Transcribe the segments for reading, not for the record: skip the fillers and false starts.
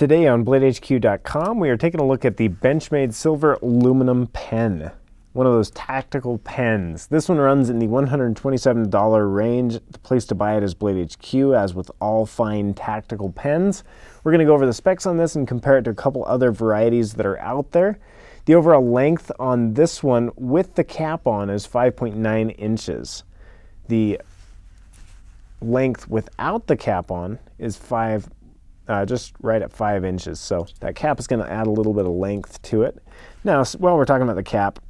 Today on BladeHQ.com, we are taking a look at the Benchmade Silver Aluminum Pen. One of those tactical pens. This one runs in the $127 range. The place to buy it is BladeHQ, as with all fine tactical pens. We're going to go over the specs on this and compare it to a couple other varieties that are out there. The overall length on this one with the cap on is 5.9 inches. The length without the cap on is just right at 5 inches. So that cap is going to add a little bit of length to it. Now, while we're talking about the cap,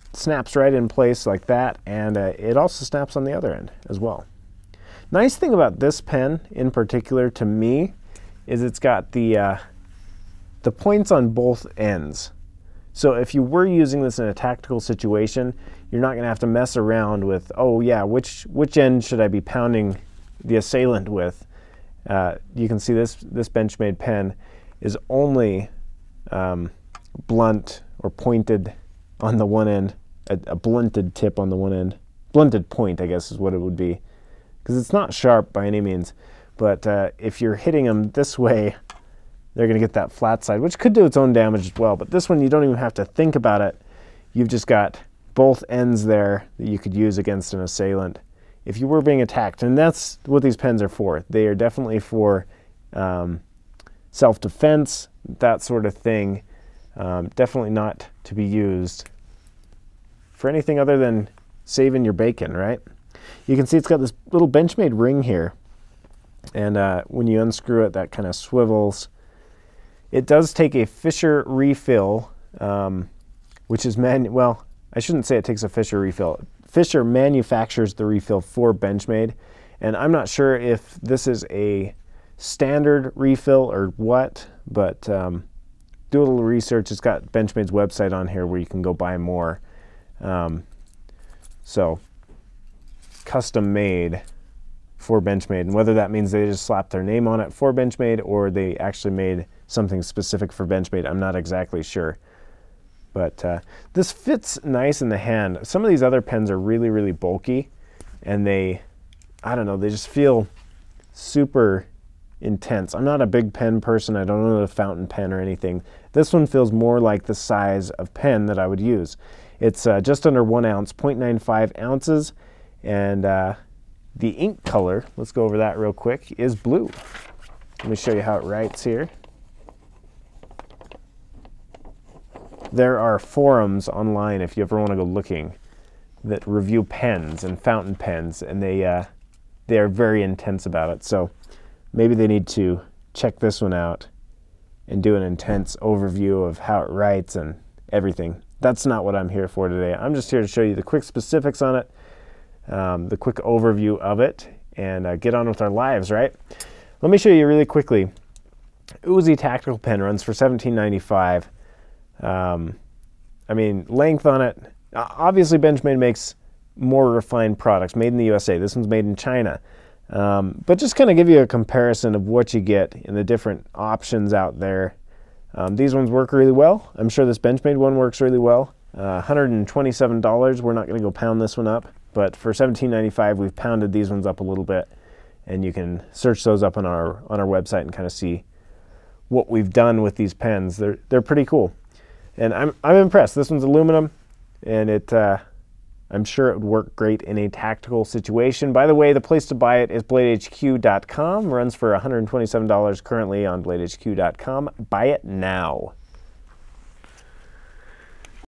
it snaps right in place like that, and it also snaps on the other end as well. Nice thing about this pen in particular to me is it's got the points on both ends. So if you were using this in a tactical situation, you're not going to have to mess around with, oh yeah, which end should I be pounding the assailant with? You can see this Benchmade pen is only blunt or pointed on the one end, a blunted tip on the one end. Blunted point, I guess, is what it would be, because it's not sharp by any means. But if you're hitting them this way, they're going to get that flat side, which could do its own damage as well. But this one, you don't even have to think about it. You've just got both ends there that you could use against an assailant if you were being attacked. And that's what these pens are for. They are definitely for self-defense, that sort of thing. Definitely not to be used for anything other than saving your bacon, right? You can see it's got this little Benchmade ring here. And when you unscrew it, that kind of swivels. It does take a Fisher refill, which is well, I shouldn't say it takes a Fisher refill. Fisher manufactures the refill for Benchmade, and I'm not sure if this is a standard refill or what, but do a little research. It's got Benchmade's website on here where you can go buy more. So custom made for Benchmade, and whether that means they just slapped their name on it for Benchmade or they actually made something specific for Benchmade, I'm not exactly sure. But this fits nice in the hand. Some of these other pens are really, really bulky, and I don't know, they just feel super intense. I'm not a big pen person. I don't know a fountain pen or anything. This one feels more like the size of pen that I would use. It's just under 1 ounce, 0.95 ounces, and the ink color, let's go over that real quick, is blue. Let me show you how it writes here. There are forums online, if you ever want to go looking, that review pens and fountain pens, and they are very intense about it. So maybe they need to check this one out and do an intense overview of how it writes and everything. That's not what I'm here for today. I'm just here to show you the quick specifics on it, the quick overview of it, and get on with our lives, right? Let me show you really quickly. Uzi Tactical Pen runs for $17.95. I mean, length on it, obviously Benchmade makes more refined products, made in the USA. This one's made in China. But just kind of give you a comparison of what you get in the different options out there. These ones work really well. I'm sure this Benchmade one works really well. $127, we're not going to go pound this one up, but for $17.95, we've pounded these ones up a little bit, and you can search those up on our website and kind of see what we've done with these pens. They're pretty cool. And I'm impressed. This one's aluminum, and I'm sure it would work great in a tactical situation. By the way, the place to buy it is BladeHQ.com. Runs for $127 currently on BladeHQ.com. Buy it now.